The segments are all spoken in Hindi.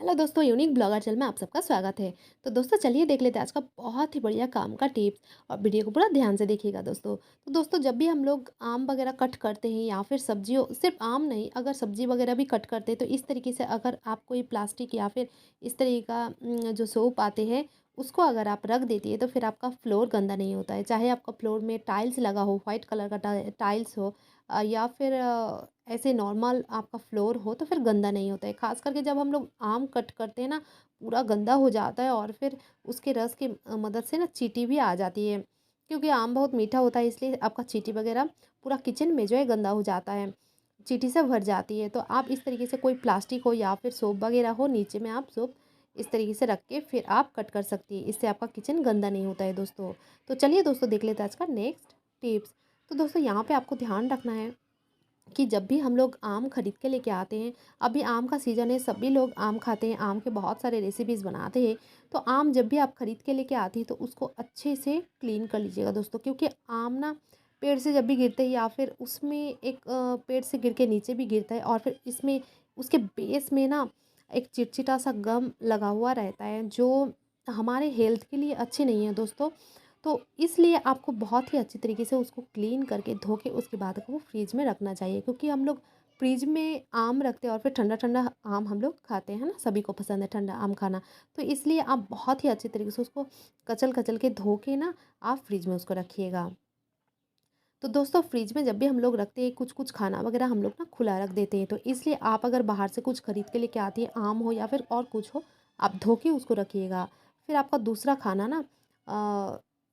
हेलो दोस्तों, यूनिक ब्लॉगर चैनल में आप सबका स्वागत है। तो दोस्तों चलिए देख लेते हैं आज का बहुत ही बढ़िया काम का टिप्स। और वीडियो को पूरा ध्यान से देखिएगा दोस्तों। तो दोस्तों जब भी हम लोग आम वगैरह कट करते हैं या फिर सब्जियों, सिर्फ आम नहीं, अगर सब्जी वगैरह भी कट करते हैं तो इस तरीके से अगर आप कोई प्लास्टिक या फिर इस तरीके का जो सोप आते हैं उसको अगर आप रख देती है तो फिर आपका फ्लोर गंदा नहीं होता है। चाहे आपका फ्लोर में टाइल्स लगा हो, वाइट कलर का टाइल्स हो, या फिर ऐसे नॉर्मल आपका फ्लोर हो तो फिर गंदा नहीं होता है। ख़ास करके जब हम लोग आम कट करते हैं ना, पूरा गंदा हो जाता है और फिर उसके रस की मदद से ना चींटी भी आ जाती है। क्योंकि आम बहुत मीठा होता है इसलिए आपका चींटी वगैरह पूरा किचन में जो है गंदा हो जाता है, चींटी से भर जाती है। तो आप इस तरीके से कोई प्लास्टिक हो या फिर सोप वगैरह हो, नीचे में आप सोप इस तरीके से रख के फिर आप कट कर सकती है। इससे आपका किचन गंदा नहीं होता है दोस्तों। तो चलिए दोस्तों देख लेते हैं आज का नेक्स्ट टिप्स। तो दोस्तों यहाँ पे आपको ध्यान रखना है कि जब भी हम लोग आम खरीद के लेके आते हैं, अभी आम का सीज़न है, सभी लोग आम खाते हैं, आम के बहुत सारे रेसिपीज़ बनाते हैं। तो आम जब भी आप खरीद के लेके आते हैं तो उसको अच्छे से क्लीन कर लीजिएगा दोस्तों, क्योंकि आम ना पेड़ से जब भी गिरते हैं या फिर उसमें एक पेड़ से गिर के नीचे भी गिरता है और फिर इसमें उसके बेस में ना एक चिटचिटा सा गम लगा हुआ रहता है, जो हमारे हेल्थ के लिए अच्छी नहीं है दोस्तों। तो इसलिए आपको बहुत ही अच्छी तरीके से उसको क्लीन करके धो के उसके बाद को फ्रिज में रखना चाहिए, क्योंकि हम लोग फ्रिज में आम रखते हैं और फिर ठंडा ठंडा आम हम लोग खाते हैं ना, सभी को पसंद है ठंडा आम खाना। तो इसलिए आप बहुत ही अच्छे तरीके से उसको कचल कचल के धो के ना आप फ्रिज में उसको रखिएगा। तो दोस्तों फ्रिज में जब भी हम लोग रखते हैं, कुछ कुछ खाना वगैरह हम लोग ना खुला रख देते हैं, तो इसलिए आप अगर बाहर से कुछ खरीद के लेके आती है, आम हो या फिर और कुछ हो, आप धो के उसको रखिएगा। फिर आपका दूसरा खाना ना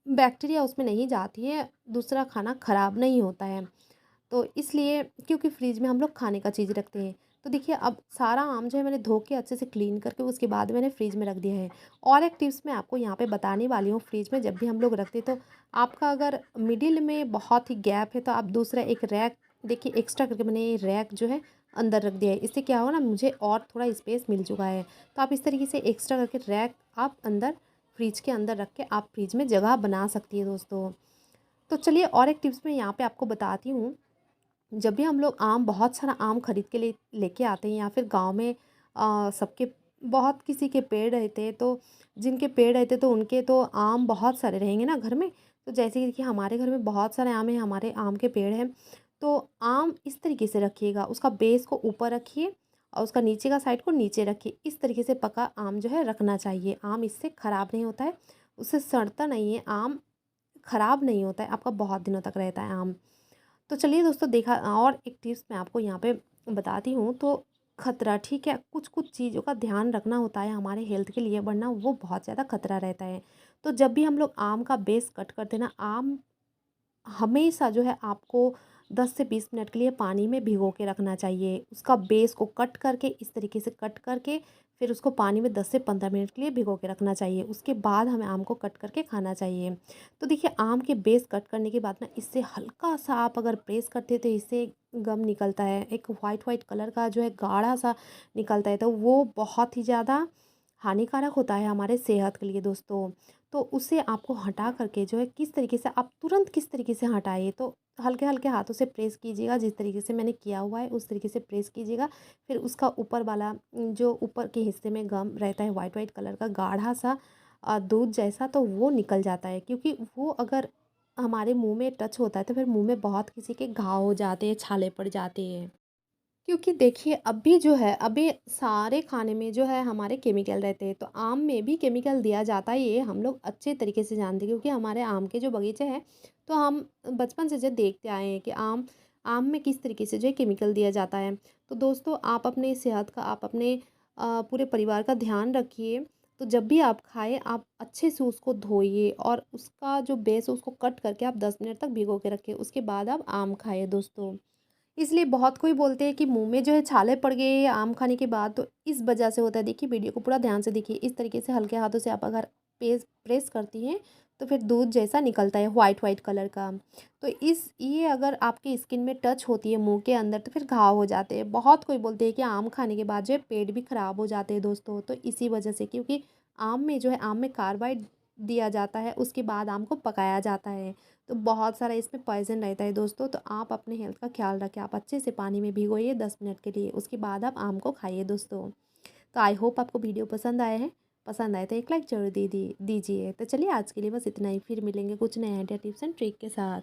बैक्टीरिया उसमें नहीं जाती है, दूसरा खाना ख़राब नहीं होता है। तो इसलिए क्योंकि फ्रिज में हम लोग खाने का चीज़ रखते हैं। तो देखिए अब सारा आम जो है मैंने धो के अच्छे से क्लीन करके उसके बाद मैंने फ्रिज में रख दिया है। और एक टिप्स मैं आपको यहाँ पे बताने वाली हूँ, फ्रिज में जब भी हम लोग रखते हैं तो आपका अगर मिडिल में बहुत ही गैप है तो आप दूसरा एक रैक, देखिए एक्स्ट्रा करके मैंने ये रैक जो है अंदर रख दिया है। इससे क्या होगा ना, मुझे और थोड़ा स्पेस मिल चुका है। तो आप इस तरीके से एक्स्ट्रा करके रैक आप अंदर फ्रिज के अंदर रख के आप फ्रिज में जगह बना सकती है दोस्तों। तो चलिए और एक टिप्स मैं यहाँ पे आपको बताती हूँ। जब भी हम लोग आम, बहुत सारा आम खरीद के लेके आते हैं या फिर गांव में सबके बहुत किसी के पेड़ रहते हैं, तो जिनके पेड़ रहते तो उनके तो आम बहुत सारे रहेंगे ना घर में। तो जैसे कि देखिए हमारे घर में बहुत सारे आम हैं, हमारे आम के पेड़ हैं। तो आम इस तरीके से रखिएगा, उसका बेस को ऊपर रखिए और उसका नीचे का साइड को नीचे रखिए। इस तरीके से पका आम जो है रखना चाहिए। आम इससे ख़राब नहीं होता है, उससे सड़ता नहीं है, आम ख़राब नहीं होता है, आपका बहुत दिनों तक रहता है आम। तो चलिए दोस्तों देखा, और एक टिप्स मैं आपको यहाँ पे बताती हूँ। तो खतरा, ठीक है, कुछ कुछ चीज़ों का ध्यान रखना होता है हमारे हेल्थ के लिए, वरना वो बहुत ज़्यादा खतरा रहता है। तो जब भी हम लोग आम का बेस कट करते हैं ना, आम हमेशा जो है आपको 10 से 20 मिनट के लिए पानी में भिगो के रखना चाहिए। उसका बेस को कट करके इस तरीके से कट करके फिर उसको पानी में 10 से 15 मिनट के लिए भिगो के रखना चाहिए। उसके बाद हमें आम को कट करके खाना चाहिए। तो देखिए आम के बेस कट करने के बाद ना, इससे हल्का सा आप अगर प्रेस करते हैं तो इससे गम निकलता है, एक वाइट वाइट कलर का जो है गाढ़ा सा निकलता है, तो वो बहुत ही ज़्यादा हानिकारक होता है हमारे सेहत के लिए दोस्तों। तो उसे आपको हटा करके जो है किस तरीके से आप तुरंत किस तरीके से हटाइए, तो हल्के हल्के हाथों से प्रेस कीजिएगा, जिस तरीके से मैंने किया हुआ है उस तरीके से प्रेस कीजिएगा। फिर उसका ऊपर वाला जो ऊपर के हिस्से में गम रहता है वाइट वाइट कलर का गाढ़ा सा दूध जैसा, तो वो निकल जाता है। क्योंकि वो अगर हमारे मुंह में टच होता है तो फिर मुंह में बहुत किसी के घाव हो जाते हैं, छाले पड़ जाते हैं। क्योंकि देखिए अभी जो है, अभी सारे खाने में जो है हमारे केमिकल रहते हैं, तो आम में भी केमिकल दिया जाता है, ये हम लोग अच्छे तरीके से जानते हैं। क्योंकि हमारे आम के जो बगीचे हैं, तो हम बचपन से जो देखते आए हैं कि आम आम में किस तरीके से जो है केमिकल दिया जाता है। तो दोस्तों आप अपने सेहत का, आप अपने पूरे परिवार का ध्यान रखिए। तो जब भी आप खाएं, आप अच्छे से उसको धोइए और उसका जो बेस है उसको कट करके आप 10 मिनट तक भिगो के रखें, उसके बाद आप आम खाएं दोस्तों। इसलिए बहुत कोई बोलते हैं कि मुँह में जो है छाले पड़ गए आम खाने के बाद, तो इस वजह से होता है। देखिए वीडियो को पूरा ध्यान से देखिए, इस तरीके से हल्के हाथों से आप अगर प्रेस करती हैं तो फिर दूध जैसा निकलता है वाइट वाइट कलर का। तो इस ये अगर आपकी स्किन में टच होती है मुँह के अंदर तो फिर घाव हो जाते हैं। बहुत कोई बोलते हैं कि आम खाने के बाद जो है पेट भी ख़राब हो जाते हैं दोस्तों, तो इसी वजह से, क्योंकि आम में जो है, आम में कार्बाइड दिया जाता है, उसके बाद आम को पकाया जाता है। तो बहुत सारा इसमें पॉइज़न रहता है दोस्तों। तो आप अपने हेल्थ का ख़्याल रखें, आप अच्छे से पानी में भिगोइए 10 मिनट के लिए, उसके बाद आप आम को खाइए दोस्तों। तो आई होप आपको वीडियो पसंद आए हैं। पसंद आए तो एक लाइक ज़रूर दे दी दीजिए। तो चलिए आज के लिए बस इतना ही, फिर मिलेंगे कुछ नए आइडिया टिप्स एंड ट्रिक के साथ।